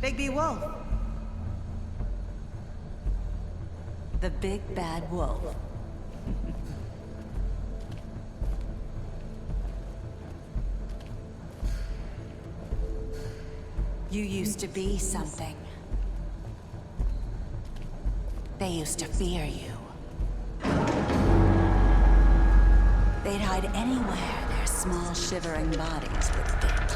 Bigby Wolf. The big bad wolf. You used to be something. They used to fear you. They'd hide anywhere their small, shivering bodies would fit.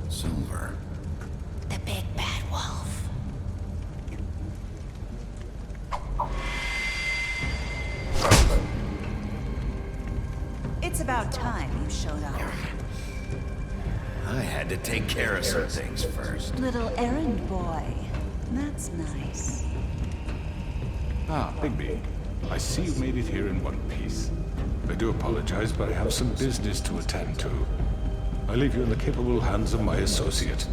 Silver. The big bad wolf. It's about time you showed up. I had to take care of some things first. Little errand boy. That's nice. Ah, Bigby. I see you made it here in one piece. I do apologize, but I have some business to attend to. I leave you in the capable hands of my associate.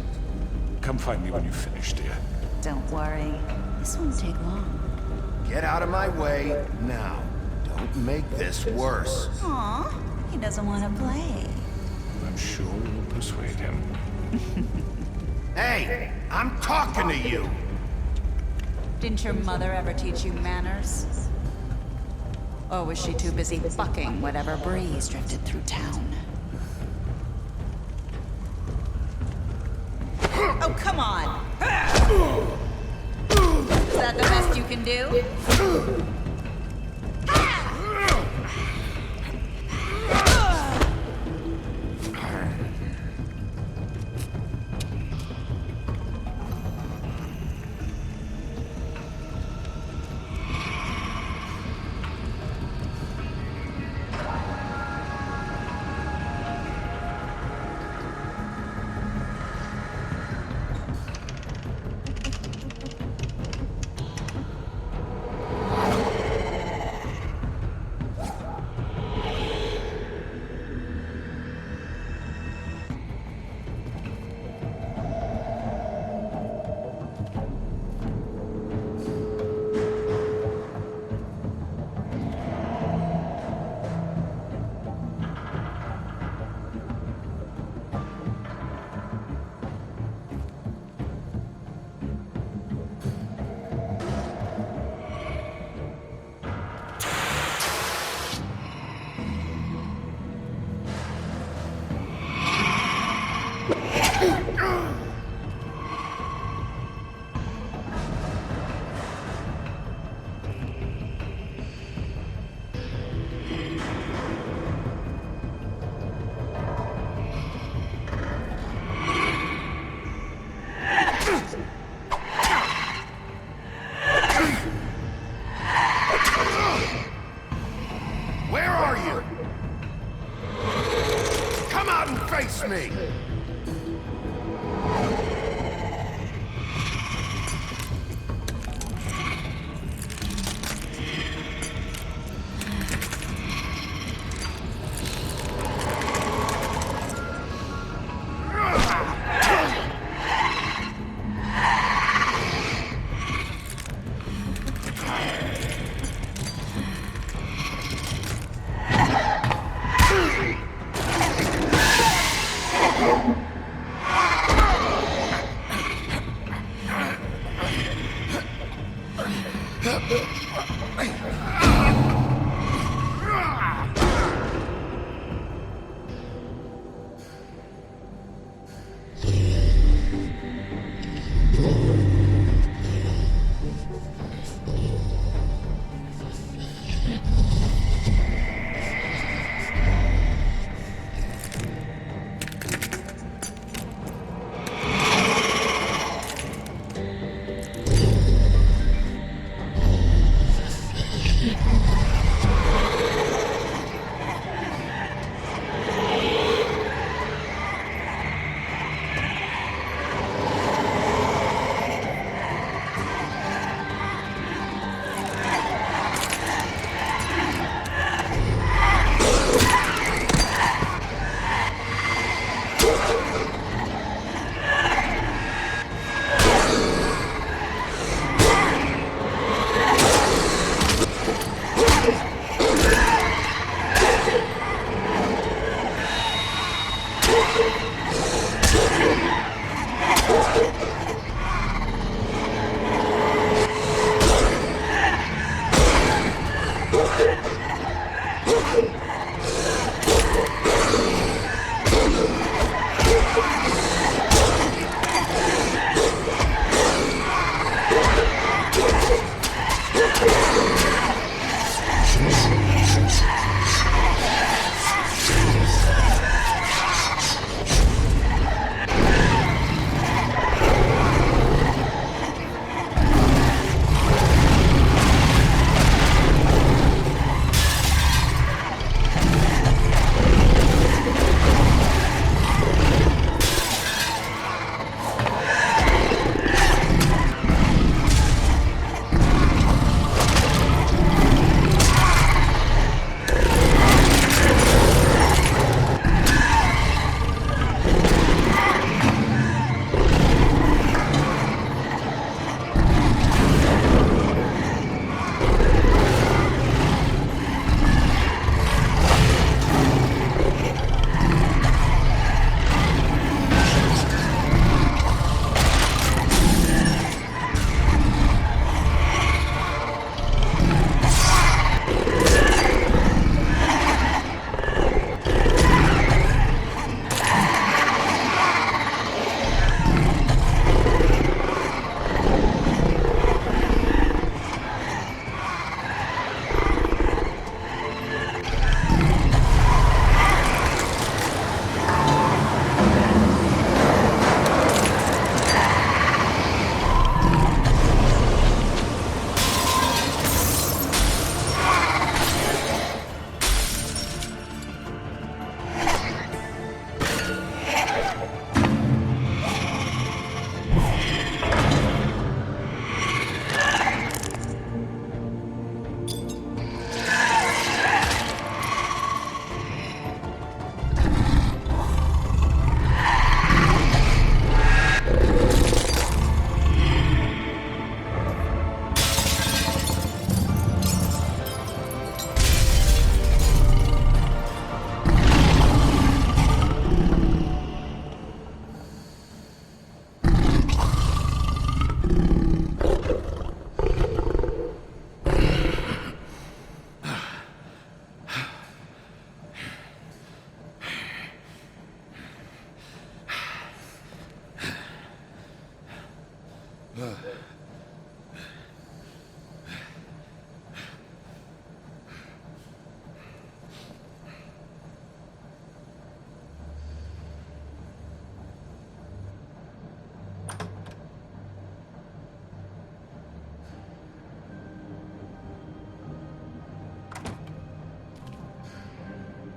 Come find me when you've finished, dear. Don't worry. This won't take long. Get out of my way now. Don't make this worse. Aw, he doesn't want to play. I'm sure you'll persuade him. Hey, I'm talking to you. Didn't your mother ever teach you manners? Or was she too busy bucking whatever breeze drifted through town? Oh, come on! Is that the best you can do? Where are you? Come out and face me!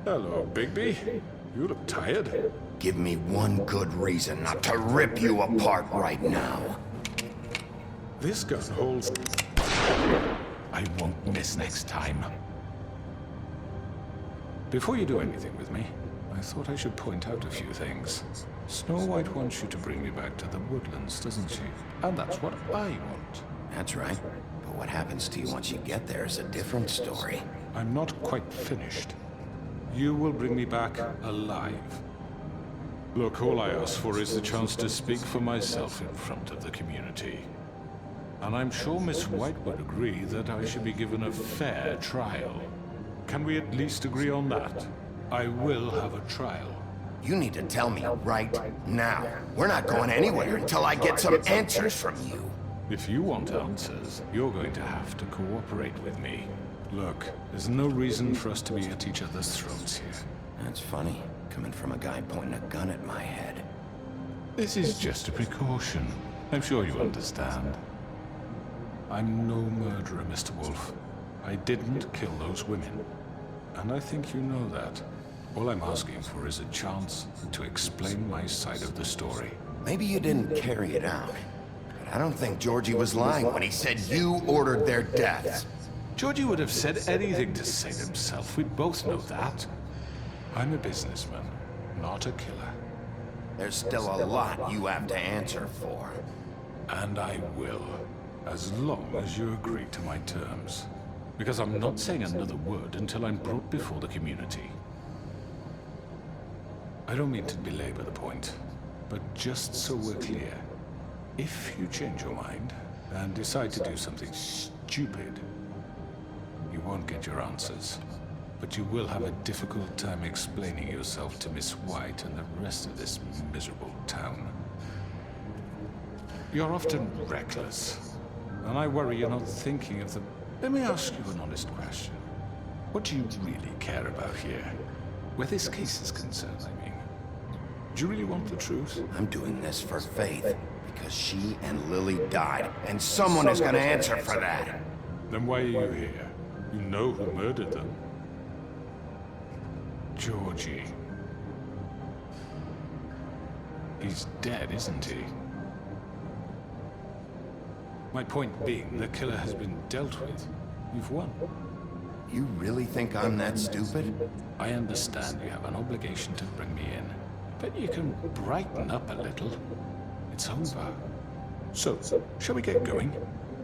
Hello, Bigby. You look tired. Give me one good reason not to rip you apart right now. This gun holds... I won't miss next time. Before you do anything with me, I thought I should point out a few things. Snow White wants you to bring me back to the woodlands, doesn't she? And that's what I want. That's right. But what happens to you once you get there is a different story. I'm not quite finished. You will bring me back alive. Look, all I ask for is the chance to speak for myself in front of the community. And I'm sure Miss White would agree that I should be given a fair trial. Can we at least agree on that? I will have a trial. You need to tell me right now. We're not going anywhere until I get some answers from you. If you want answers, you're going to have to cooperate with me. Look, there's no reason for us to be at each other's throats here. That's funny, coming from a guy pointing a gun at my head. This is just a precaution. I'm sure you understand. I'm no murderer, Mr. Wolf. I didn't kill those women. And I think you know that. All I'm asking for is a chance to explain my side of the story. Maybe you didn't carry it out. But I don't think Georgie was lying when he said you ordered their deaths. Georgie would have said anything to save himself. We both know that. I'm a businessman, not a killer. There's still a lot you have to answer for. And I will, as long as you agree to my terms. Because I'm not saying another word until I'm brought before the community. I don't mean to belabor the point, but just so we're clear, if you change your mind and decide to do something stupid, you won't get your answers. But you will have a difficult time explaining yourself to Miss White and the rest of this miserable town. You're often reckless, and I worry you're not thinking of the... Let me ask you an honest question. What do you really care about here? Where this case is concerned, I mean. Do you really want the truth? I'm doing this for Faith, because she and Lily died, and someone is gonna answer for that. Then why are you here? You know who murdered them. Georgie. He's dead, isn't he? My point being, the killer has been dealt with. You've won. You really think I'm that stupid? I understand you have an obligation to bring me in, but you can brighten up a little. It's over. So, shall we get going?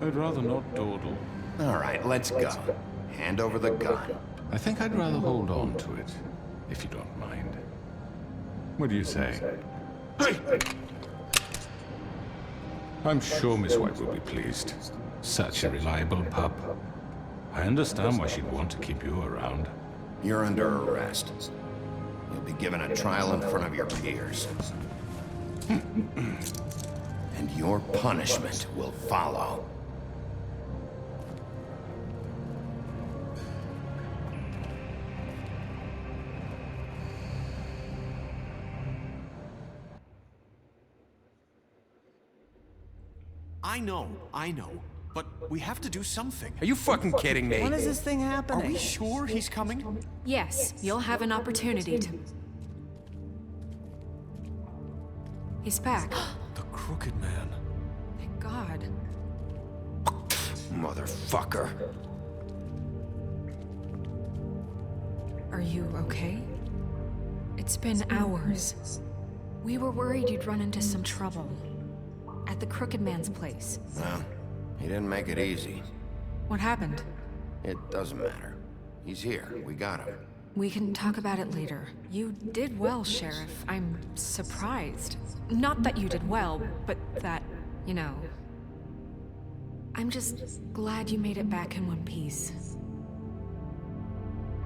I'd rather not dawdle. All right, let's go. Hand over the gun. I think I'd rather hold on to it, if you don't mind. What do you say? Hey! I'm sure Miss White will be pleased. Such a reliable pup. I understand why she'd want to keep you around. You're under arrest. You'll be given a trial in front of your peers. And your punishment will follow. I know. But we have to do something. Are you fucking kidding me? When is this thing Are happening? we sure he's coming? Yes, you'll have an opportunity to... He's back. The Crooked Man. Thank God. Motherfucker. Are you okay? It's been hours. We were worried you'd run into some trouble. At the Crooked Man's place. Well, he didn't make it easy. What happened? It doesn't matter. He's here. We got him. We can talk about it later. You did well, Sheriff. I'm surprised. Not that you did well, but that, you know... I'm just glad you made it back in one piece.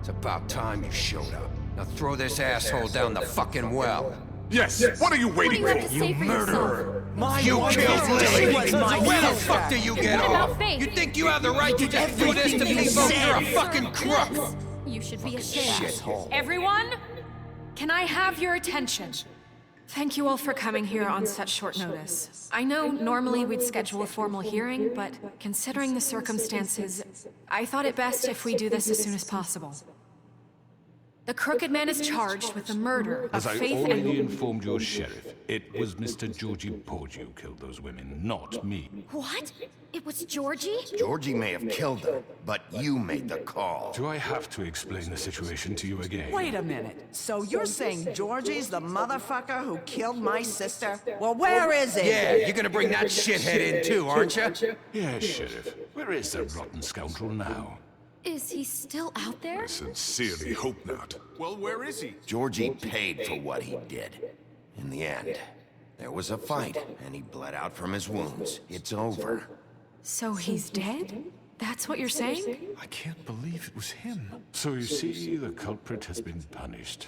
It's about time you showed up. Now throw this asshole down the fucking well. Yes! What are you waiting What do you for? have to say for yourself? My You wife killed was Lily! my Where the sister. fuck do you get What about off? Faith? You think you have the right to just do this to people? You're a fucking crook! You should be ashamed. Shithole. Everyone, can I have your attention? Thank you all for coming here on such short notice. I know normally we'd schedule a formal hearing, but considering the circumstances, I thought it best if we do this as soon as possible. The Crooked Man is charged with the murder of As I Faith already and... informed your sheriff, it was Mr. Georgie Porgy who killed those women, not me. What? It was Georgie? Georgie may have killed them, but you made the call. Do I have to explain the situation to you again? Wait a minute. So you're saying Georgie's the motherfucker who killed my sister? Well, where is he? Yeah, you're gonna bring that shithead in too, aren't you? Yes, Sheriff. Where is the rotten scoundrel now? Is he still out there? Sincerely hope not. Well, where is he? Georgie paid for what he did. In the end, there was a fight, and he bled out from his wounds. It's over. So he's dead? That's what you're saying? I can't believe it was him. So you see, the culprit has been punished.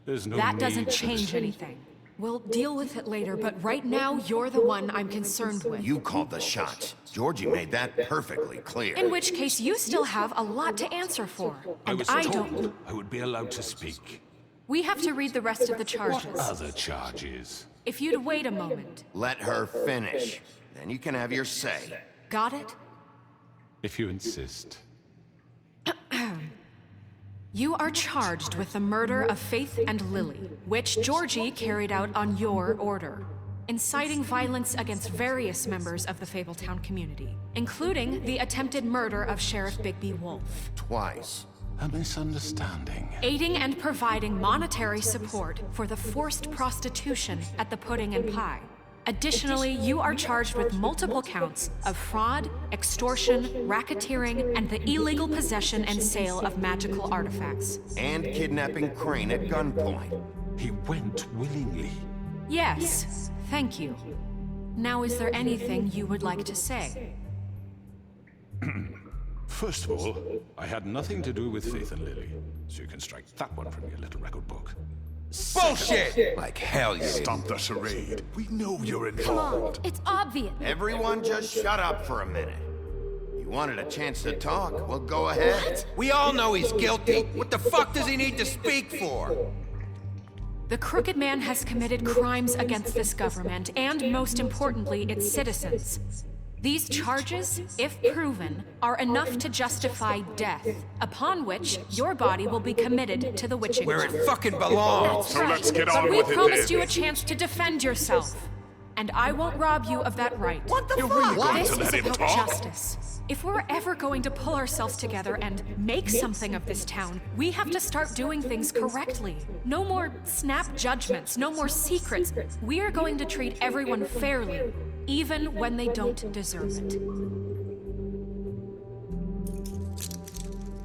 There's no That need doesn't to change anything. We'll deal with it later, but right now, you're the one I'm concerned with. You called the shots. Georgie made that perfectly clear. In which case, you still have a lot to answer for. I And was I told don't. I would be allowed to speak. We have to read the rest of the charges. Other charges. If you'd wait a moment. Let her finish. Then you can have your say. Got it? If you insist. You are charged with the murder of Faith and Lily, which Georgie carried out on your order, inciting violence against various members of the Fabletown community, including the attempted murder of Sheriff Bigby Wolf, Twice. A misunderstanding. aiding and providing monetary support for the forced prostitution at the Pudding and Pie. Additionally, you are charged with multiple counts of fraud, extortion, racketeering, and the illegal possession and sale of magical artifacts. And kidnapping Crane at gunpoint. He went willingly. Yes, thank you. Now, is there anything you would like to say? First of all, I had nothing to do with Faith and Lily, so you can strike that one from your little record book. Bullshit! Like hell you did. Stop the charade. We know you're Come on, involved. it's obvious. Everyone just shut up for a minute. You wanted a chance to talk? Well, go ahead. We all know he's guilty. What the fuck does he need to speak for? The Crooked Man has committed crimes against this government and, most importantly, its citizens. These charges, if proven, are enough to justify death, upon which your body will be committed to the witching Where tree. it fucking belongs. So let's get on But we with it promised then. you a chance to defend yourself, and I won't rob you of that right. What the You're fuck? really going This to is let him about talk? justice. If we're ever going to pull ourselves together and make something of this town, we have to start doing things correctly. No more snap judgments, no more secrets. We are going to treat everyone fairly, even when they don't deserve it.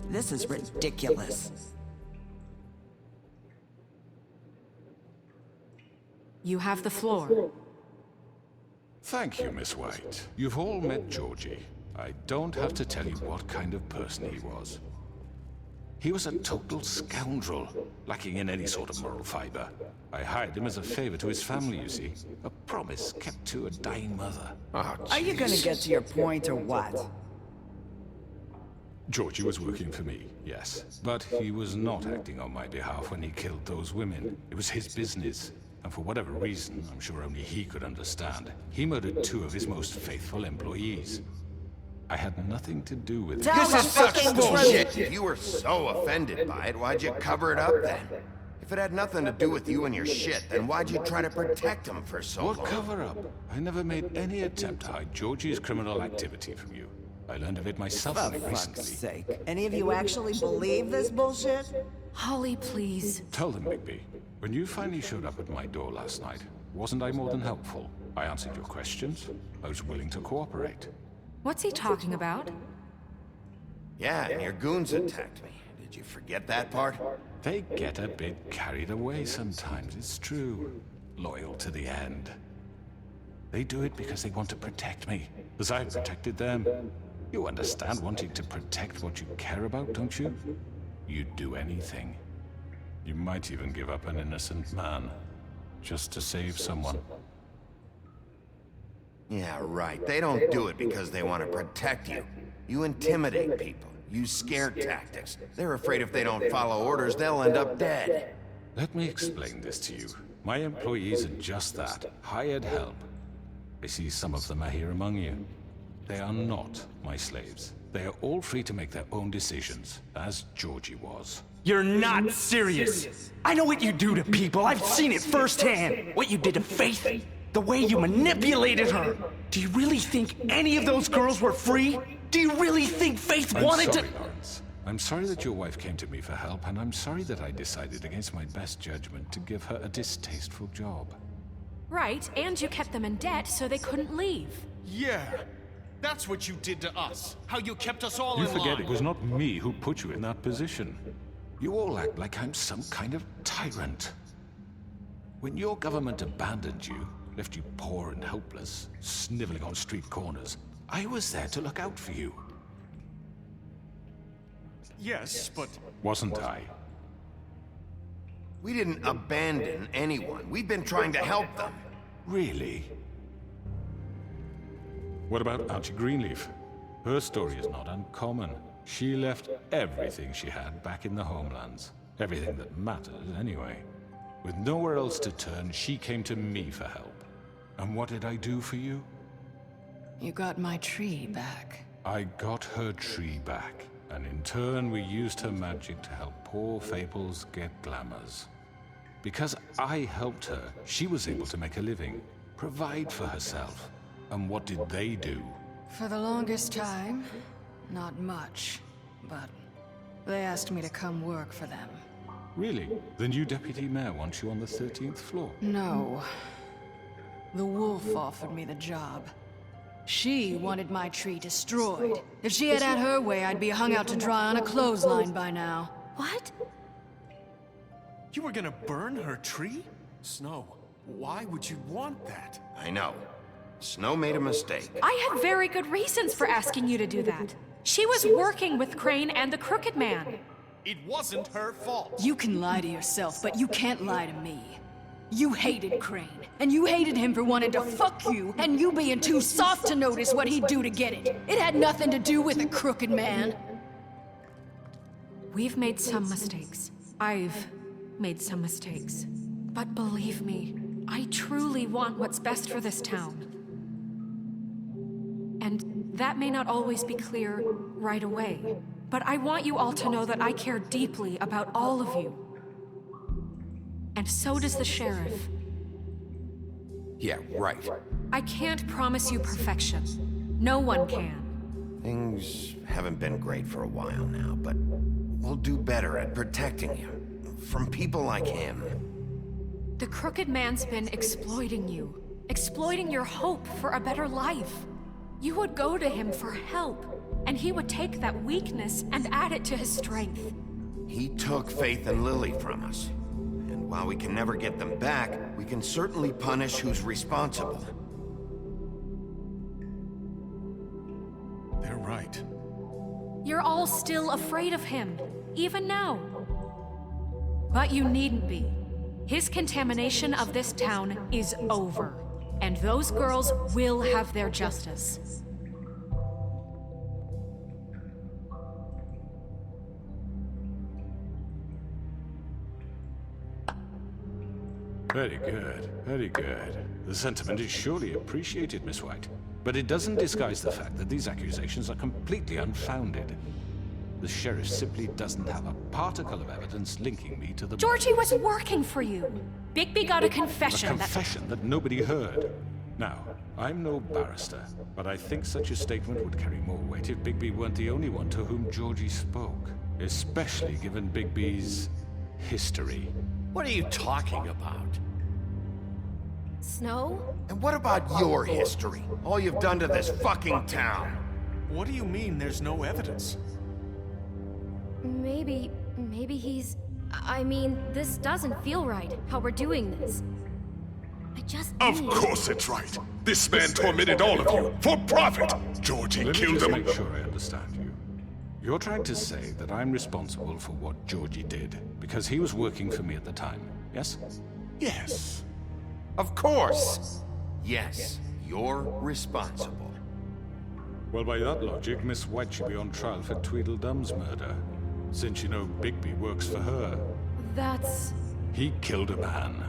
This is ridiculous. You have the floor. Thank you, Miss White. You've all met Georgie. I don't have to tell you what kind of person he was. He was a total scoundrel, lacking in any sort of moral fiber. I hired him as a favor to his family, you see. A promise kept to a dying mother. Oh, Are you gonna get to your point or what? Georgie was working for me, yes. But he was not acting on my behalf when he killed those women. It was his business. And for whatever reason, I'm sure only he could understand, he murdered 2 of his most faithful employees. I had nothing to do with it. Tell This the is such fucking bullshit. truth. If you were so offended by it, why'd you cover it up then? If it had nothing to do with you and your shit, then why'd you try to protect him for so What long? cover up? I never made any attempt to hide Georgie's criminal activity from you. I learned of it myself For only fuck's recently. sake. Any of you actually believe this bullshit? Holly, please. Tell them, Bigby. When you finally showed up at my door last night, wasn't I more than helpful? I answered your questions. I was willing to cooperate. What's he talking about? Yeah, and your goons attacked me. Did you forget that part? They get a bit carried away sometimes, it's true. Loyal to the end. They do it because they want to protect me, as I've protected them. You understand wanting to protect what you care about, don't you? You'd do anything. You might even give up an innocent man, just to save someone. Yeah, right. They don't do it because they want to protect you. You intimidate people. Use scare tactics. They're afraid if they don't follow orders, they'll end up dead. Let me explain this to you. My employees are just that, hired help. I see some of them are here among you. They are not my slaves. They are all free to make their own decisions, as Georgie was. You're not serious. I know what you do to people. I've seen it firsthand. What you did to Faith. The way you manipulated her. Do you really think any of those girls were free? Do you really think Faith wanted I'm sorry, to— Lawrence. I'm sorry that your wife came to me for help, and I'm sorry that I decided against my best judgment to give her a distasteful job. Right, and you kept them in debt so they couldn't leave. Yeah. That's what you did to us. How you kept us all You in forget line. it was not me who put you in that position. You all act like I'm some kind of tyrant. When your government abandoned you, left you poor and helpless, sniveling on street corners, I was there to look out for you. Yes, but Wasn't I? We didn't abandon anyone. We've been trying to help them. Really? What about Auntie Greenleaf? Her story is not uncommon. She left everything she had back in the homelands. Everything that mattered, anyway. With nowhere else to turn, she came to me for help. And what did I do for you? You got my tree back. I got her tree back, and in turn we used her magic to help poor Fables get glamours. Because I helped her, she was able to make a living, provide for herself. And what did they do? For the longest time, not much. But they asked me to come work for them. Really? The new deputy mayor wants you on the 13th floor? No. The wolf offered me the job. She wanted my tree destroyed. If she had her way, I'd be hung out to dry on a clothesline by now. What? you were gonna burn her tree? Snow, why would you want that? I know. Snow made a mistake. I had very good reasons for asking you to do that. She was working with Crane and the Crooked Man. It wasn't her fault. You can lie to yourself, but you can't lie to me. You hated Crane, and you hated him for wanting to fuck you, and you being too soft to notice what he'd do to get it. It had nothing to do with the Crooked Man. We've made some mistakes. I've made some mistakes. But believe me, I truly want what's best for this town. And that may not always be clear right away, but I want you all to know that I care deeply about all of you. And so does the sheriff. Yeah, right. I can't promise you perfection. No one can. Things haven't been great for a while now, but we'll do better at protecting you. From people like him. The Crooked Man's been exploiting you. Exploiting your hope for a better life. You would go to him for help, and he would take that weakness and add it to his strength. He took Faith and Lily from us. And while we can never get them back, we can certainly punish who's responsible. They're right. You're all still afraid of him, even now. But you needn't be. His contamination of this town is over, and those girls will have their justice. Very good, very good. The sentiment is surely appreciated, Miss White. But it doesn't disguise the fact that these accusations are completely unfounded. The sheriff simply doesn't have a particle of evidence linking me to the... Georgie was working for you. Bigby got a confession A confession that nobody heard. Now, I'm no barrister, but I think such a statement would carry more weight if Bigby weren't the only one to whom Georgie spoke. Especially given Bigby's history. What are you talking about? Snow? And what about your history? All you've done to this fucking town? What do you mean there's no evidence? Maybe he's... I mean, this doesn't feel right, how we're doing this. I just Of need- course it's right. This man tormented all of you for profit. Georgie Let me killed just him. make sure I understand you. You're trying to say that I'm responsible for what Georgie did because he was working for me at the time, yes? Yes. Of course. Yes, you're responsible. Well, by that logic, Miss White should be on trial for Tweedledum's murder. Since you know Bigby works for her. That's... He killed a man.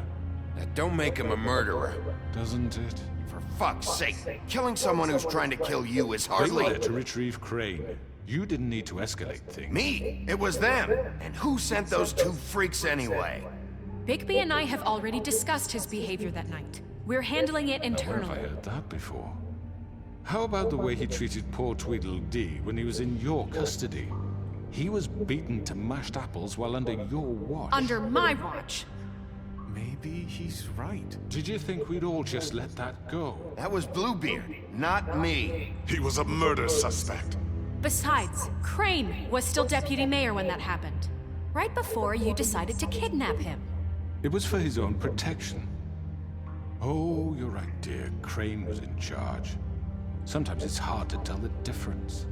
That don't make him a murderer. Doesn't it? For fuck's sake, killing someone who's trying to kill you is They were hardly... there to retrieve Crane. You didn't need to escalate things. Me? It was them. And who sent those two freaks anyway? Bigby and I have already discussed his behavior that night. We're handling it Where have I internally. heard that before? How about the way he treated poor Tweedledee when he was in your custody? He was beaten to mashed apples while under your watch. Under my watch. Maybe he's right. Did you think we'd all just let that go? That was Bluebeard, not me. He was a murder suspect. Besides, Crane was still deputy mayor when that happened. Right before you decided to kidnap him. It was for his own protection. Oh, you're right, dear. Crane was in charge. Sometimes it's hard to tell the difference.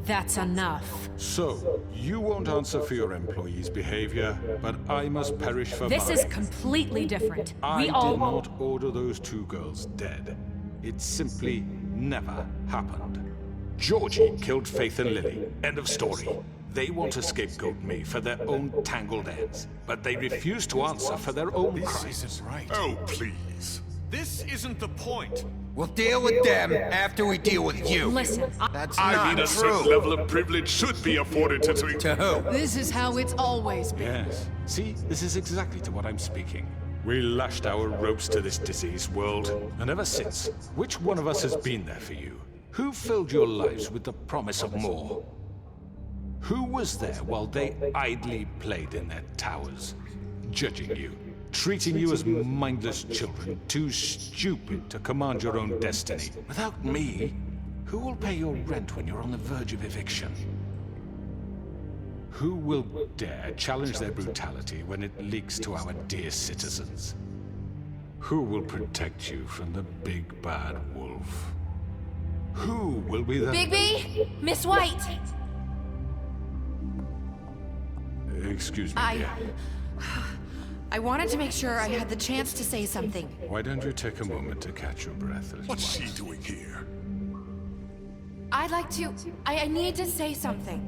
That's enough. So, you won't answer for your employees' behavior, but I must perish for This mine. is completely different. I We all... did not order those two girls dead. It simply never happened. Georgie killed Faith and Lily. End of story. They want to scapegoat me for their own tangled ends, but they refuse to answer for their own This crimes. isn't right. Oh, please. This isn't the point. We'll deal with them after we deal with you. Listen, That's I not mean, a true. certain level of privilege should be afforded to To who? This is how it's always been. Yes. See, this is exactly to what I'm speaking. We lashed our ropes to this diseased world, and ever since, which one of us has been there for you? Who filled your lives with the promise of more? Who was there while they idly played in their towers, judging you, treating you as mindless children, too stupid to command your own destiny? Without me, who will pay your rent when you're on the verge of eviction? Who will dare challenge their brutality when it leaks to our dear citizens? Who will protect you from the big bad wolf? Who will be the... Bigby? Miss White! Excuse me, dear. I wanted to make sure I had the chance to say something. Why don't you take a moment to catch your breath, little What's she White? doing here? I'd like to... I need to say something.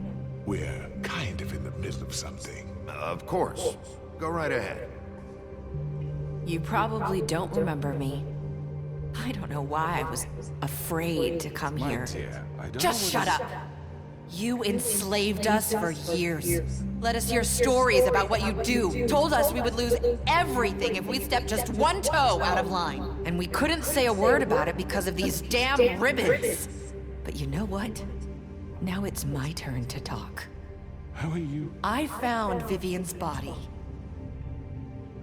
We're kind of in the middle of something. Of course. Go right ahead. You probably don't remember me. I don't know why I was afraid to come My here. dear, I don't Just know shut what up. You enslaved us for years. Let us hear stories about what you do. Told us we would lose everything if we stepped just one toe out of line. And we couldn't say a word about it because of these damn ribbons. But you know what? Now it's my turn to talk. How are you? I found Vivian's body.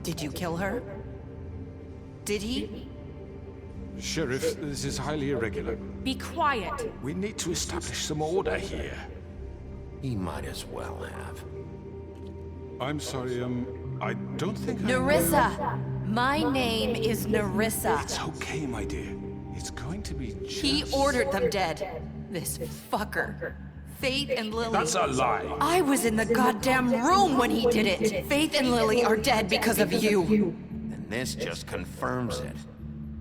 Did you kill her? Did he? Sheriff, this is highly irregular. be quiet. We need to establish some order here. He might as well have. I'm sorry, I don't think Nerissa! My name is Nerissa. It's okay, my dear. It's going to be just... He ordered them dead. This fucker. Faith and Lily. That's a lie. I was in the goddamn room when he did it. Faith and Lily are dead because of you. And this just confirms it.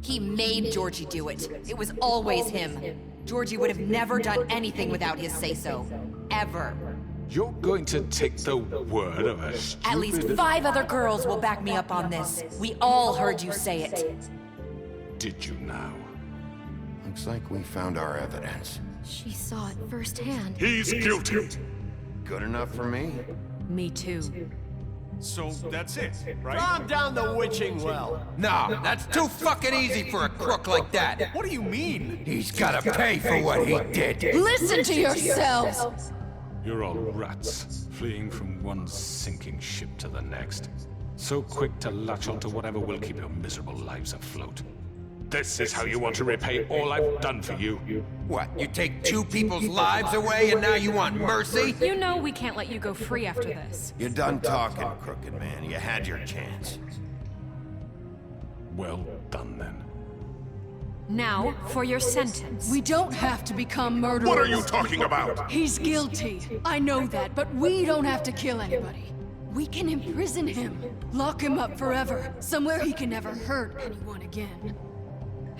He made Georgie do it. It was always him. Georgie would have never done anything without his say-so. Ever. You're going to take the word of a stupid... At least 5 other girls will back me up on this. We all heard you say it. Did you now? Looks like we found our evidence. She saw it firsthand. He's guilty. Good enough for me? Me too. So that's it, right? Calm down the witching well. No, that's too fucking easy for a crook like that. What do you mean? He's gotta pay for what he did. Listen to yourselves! You're all rats, fleeing from one sinking ship to the next. So quick to latch onto whatever will keep your miserable lives afloat. This is how you want to repay all I've done for you. What, you take 2 people's lives away and now you want mercy? You know we can't let you go free after this. You're done talking, crooked man. You had your chance. Well done, then. Now, for your sentence. We don't have to become murderers. What are you talking about? He's guilty. I know that, but we don't have to kill anybody. We can imprison him. Lock him up forever. Somewhere he can never hurt anyone again.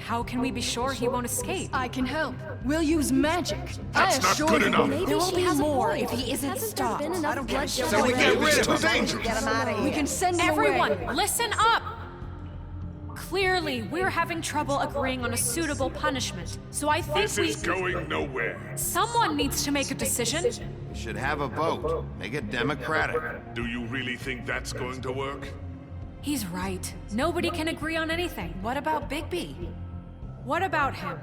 How can we be sure he won't escape? I can help. We'll use magic. That's I not assure good you. enough. Maybe There will she be has a more point. if he isn't Hasn't stopped. there been enough I don't give a shit. So we get rid of Too him. dangerous. Get him out of here. We can send him Everyone, away. listen up! Clearly, we're having trouble agreeing on a suitable punishment, so I think This is going nowhere. someone needs to make a decision. We should have a vote. Make it democratic. Do you really think that's going to work? He's right. Nobody can agree on anything. What about Bigby? What about him?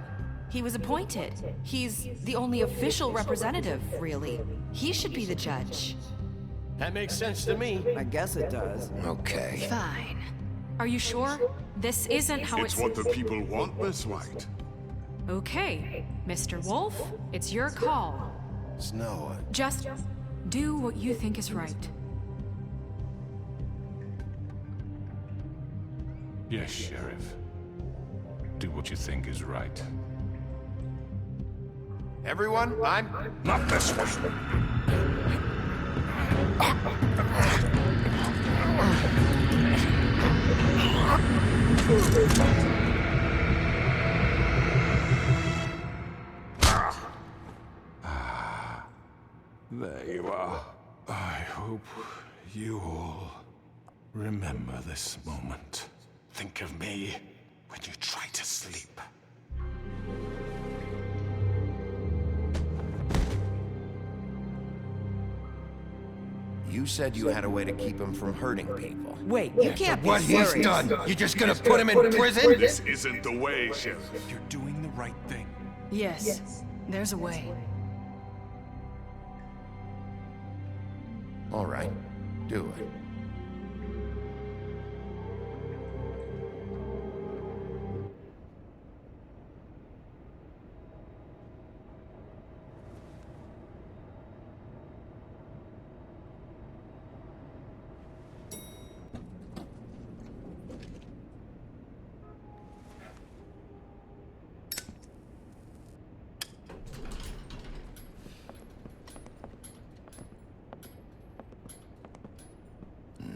He was appointed. He's the only official representative, really. He should be the judge. That makes sense to me. I guess it does. Okay. Fine. Are you sure? This isn't how It's what the people want, Miss White. Okay, Mr. Wolf, it's your call. Snow, Just do what you think is right. Yes, Sheriff. Do what you think is right. everyone, I'm... Not this way. There you are. I hope you all remember this moment. Think of me when you try to sleep. You said you had a way to keep him from hurting people. Wait, you can't be What he's serious. done, you're just gonna put him in prison? This isn't the way, Sheriff. You're doing the right thing. Yes, there's a way. All right, do it.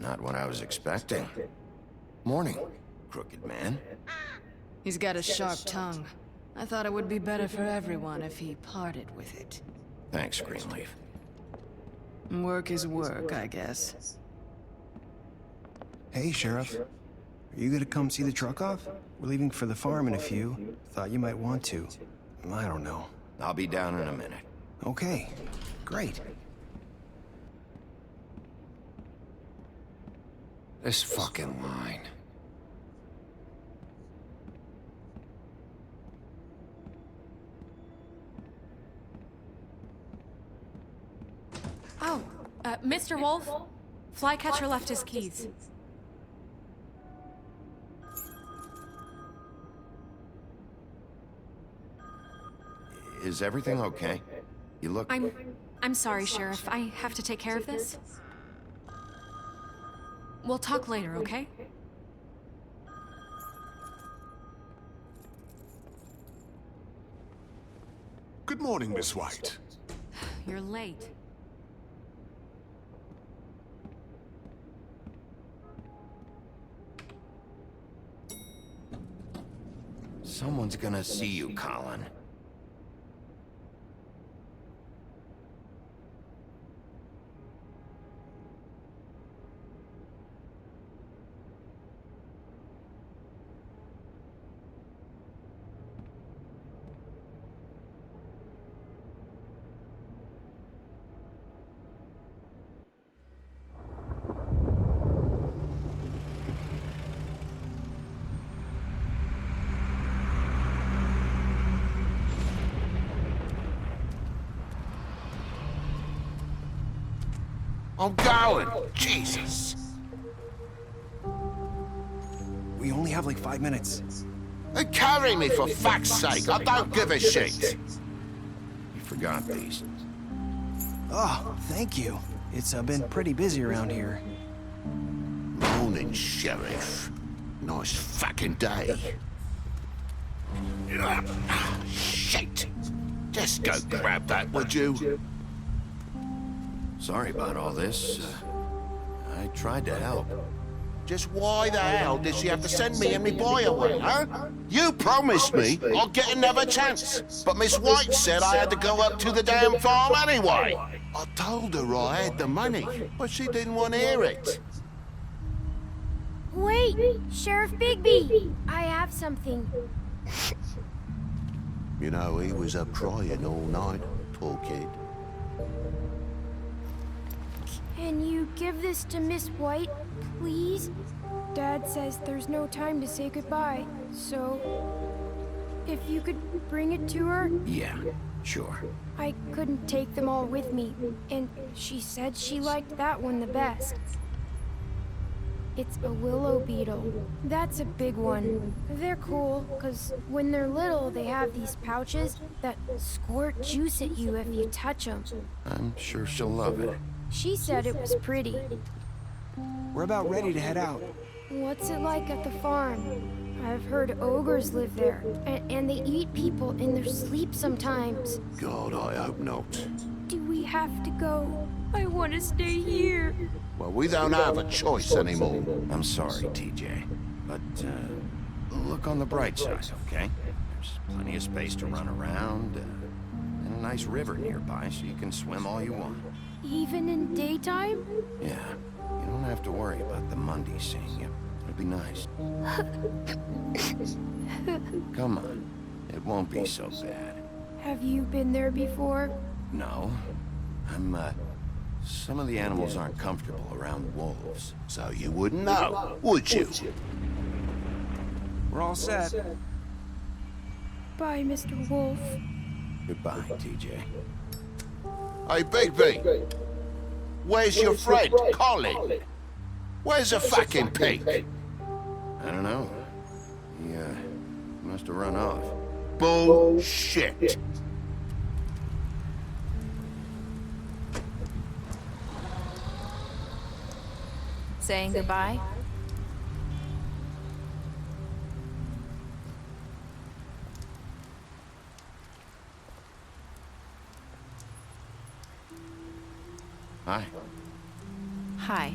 Not what I was expecting. Morning, crooked man. He's got a sharp tongue. I thought it would be better for everyone if he parted with it. Thanks, Greenleaf. Work is work, I guess. Hey, Sheriff. Are you gonna come see the truck off? We're leaving for the farm in a few. Thought you might want to. I don't know. I'll be down in a minute. Okay, great. This fucking line. Oh, Mr. Wolf, Flycatcher left his keys. Is everything okay? You look... I'm sorry, Sheriff. I have to take care of this. We'll talk later, okay? Good morning, Miss White. You're late. Someone's gonna see you, Colin. I'm going. Jesus. We only have like 5 minutes. Hey, carry me for fuck's sake. I don't give a shit. You forgot these. Oh, thank you. It's been pretty busy around here. Morning, Sheriff. Nice fucking day. Shit. Just go grab that, would you? Sorry about all this. I tried to help. Just why the hell did she have to send me and me boy away, huh? You promised me I'll get another chance, but Miss White said I had to go up to the damn farm anyway. I told her I had the money, but she didn't want to hear it. Wait, Sheriff Bigby, I have something. You know, he was up crying all night, poor kid. Can you give this to Miss White, please? Dad says there's no time to say goodbye, so if you could bring it to her? Yeah, sure. I couldn't take them all with me, and she said she liked that one the best. It's a willow beetle. That's a big one. They're cool, because when they're little, they have these pouches that squirt juice at you if you touch them. I'm sure she'll love it. She said it was pretty. We're about ready to head out. What's it like at the farm? I've heard ogres live there, and they eat people in their sleep sometimes. God, I hope not. Do we have to go? I want to stay here. Well, we don't have a choice anymore. I'm sorry, TJ, but look on the bright side, okay? There's plenty of space to run around, and a nice river nearby, so you can swim all you want. Even in daytime? Yeah, you don't have to worry about the Mundies seeing you. It'll be nice. Come on, it won't be so bad. Have you been there before? No, some of the animals aren't comfortable around wolves. So you wouldn't know, would you? We're all set. Bye, Mr. Wolf. Goodbye, TJ. Hey, Bigby. Where's your friend, Colin? Where's the fucking pig? I don't know. He, must have run off. Bullshit. Saying goodbye? Hi. Hi.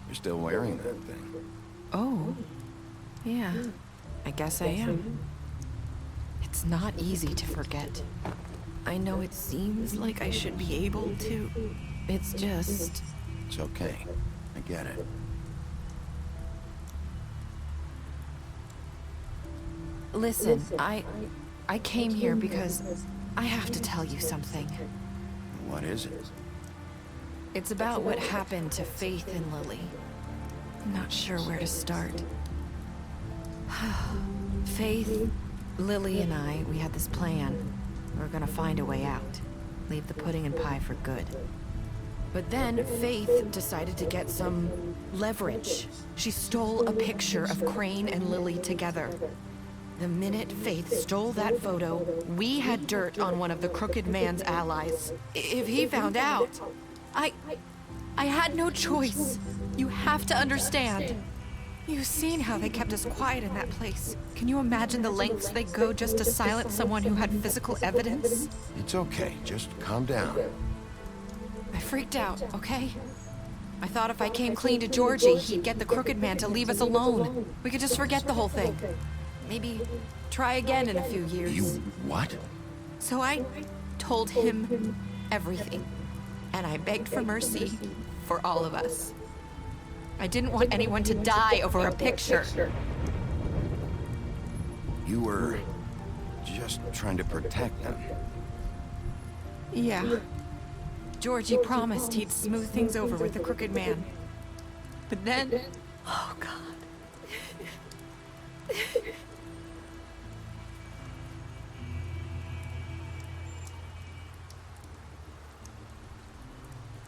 You're still wearing that thing. Oh. Yeah. I guess I am. It's not easy to forget. I know it seems like I should be able to. It's just... It's okay. I get it. Listen, I came here because I have to tell you something. What is it? It's about what happened to Faith and Lily. I'm not sure where to start. Faith, Lily, and I, we had this plan. We were gonna find a way out. Leave the pudding and pie for good. But then Faith decided to get some leverage. She stole a picture of Crane and Lily together. The minute Faith stole that photo, we had dirt on one of the Crooked Man's allies. If he found out, I had no choice. You have to understand. You've seen how they kept us quiet in that place. Can you imagine the lengths they go just to silence someone who had physical evidence? It's okay. Just calm down. I freaked out, okay? I thought if I came clean to Georgie, he'd get the Crooked Man to leave us alone. We could just forget the whole thing. Maybe try again in a few years. You what? So I told him everything. And I begged for mercy for all of us. I didn't want anyone to die over a picture. You were just trying to protect them. Yeah. Georgie promised he'd smooth things over with the Crooked Man. But then... Oh, God.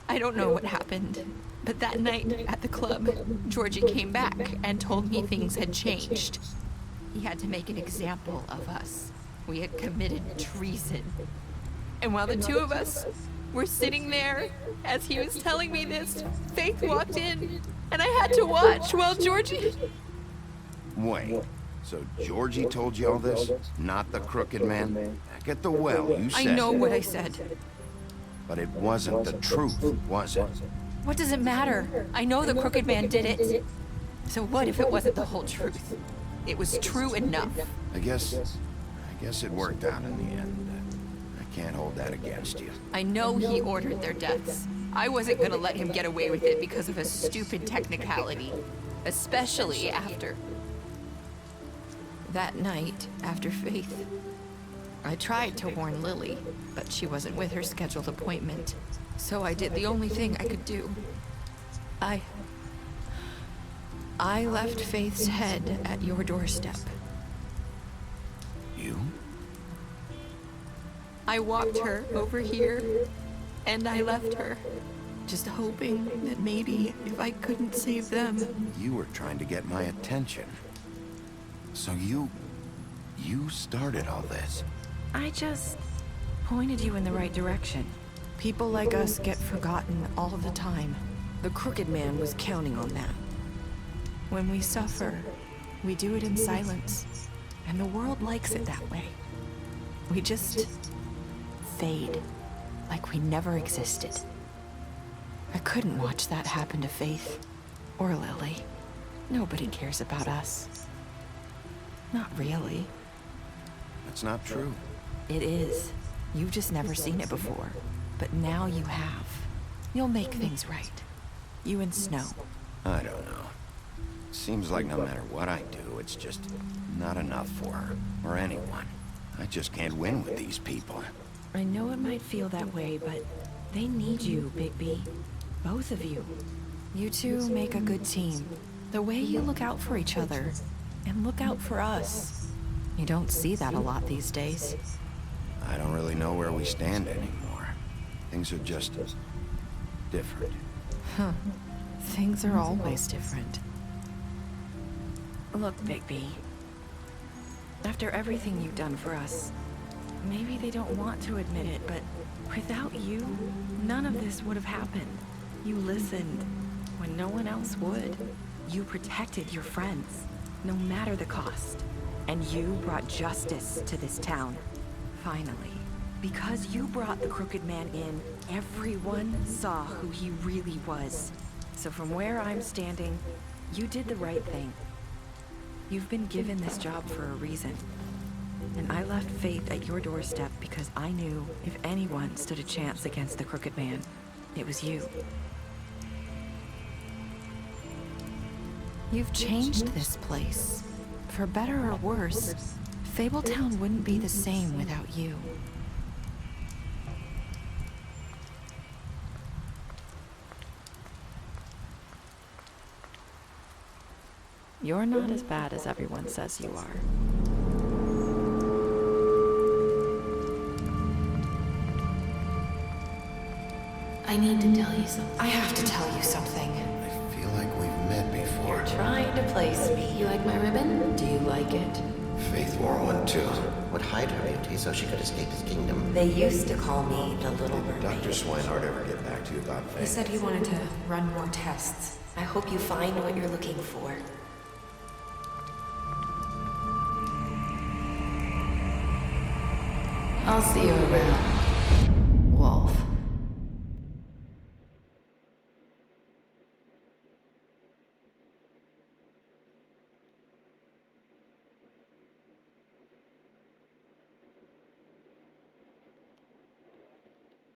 I don't know what happened, but that night at the club, Georgie came back and told me things had changed. He had to make an example of us. We had committed treason. And while the two of us were sitting there, as he was telling me this, Faith walked in, and I had to watch while Georgie... Wait, so Georgie told you all this? Not the Crooked Man? Back at the well, you said... I know what I said. But it wasn't the truth, was it? What does it matter? I know the Crooked Man did it. So what if it wasn't the whole truth? It was true enough. I guess it worked out in the end. I can't hold that against you. I know he ordered their deaths. I wasn't gonna let him get away with it because of a stupid technicality. Especially after... that night, after Faith. I tried to warn Lily, but she wasn't with her scheduled appointment. So I did the only thing I could do. I left Faith's head at your doorstep. You? I walked her over here, and I left her. Just hoping that maybe if I couldn't save them... You were trying to get my attention. So you started all this. I just pointed you in the right direction. People like us get forgotten all the time. The Crooked Man was counting on that. When we suffer, we do it in silence, and the world likes it that way. We just fade, like we never existed. I couldn't watch that happen to Faith, or Lily. Nobody cares about us. Not really. That's not true. It is. You've just never seen it before. But now you have. You'll make things right. You and Snow. I don't know. Seems like no matter what I do, it's just not enough for her, or anyone. I just can't win with these people. I know it might feel that way, but they need you, Bigby. Both of you. You two make a good team. The way you look out for each other, and look out for us. You don't see that a lot these days. I don't really know where we stand anymore. Things are just different. Huh. Things are always different. Look, Bigby. After everything you've done for us, maybe they don't want to admit it, but without you, none of this would have happened. You listened when no one else would. You protected your friends, no matter the cost. And you brought justice to this town. Finally. Because you brought the Crooked Man in, everyone saw who he really was. So from where I'm standing, you did the right thing. You've been given this job for a reason. And I left Faith at your doorstep because I knew if anyone stood a chance against the Crooked Man, it was you. You've changed this place. For better or worse, Fabletown wouldn't be the same without you. You're not as bad as everyone says you are. I need to tell you something. I have to tell you something. I feel like we've met before. You're trying to place me. You like my ribbon? Do you like it? Faith wore one too. Would hide her beauty so she could escape his kingdom. They used to call me the Little Did Mermaid. Dr. Swinehart ever get back to you about Faith? He said he wanted to run more tests. I hope you find what you're looking for. I'll see you around.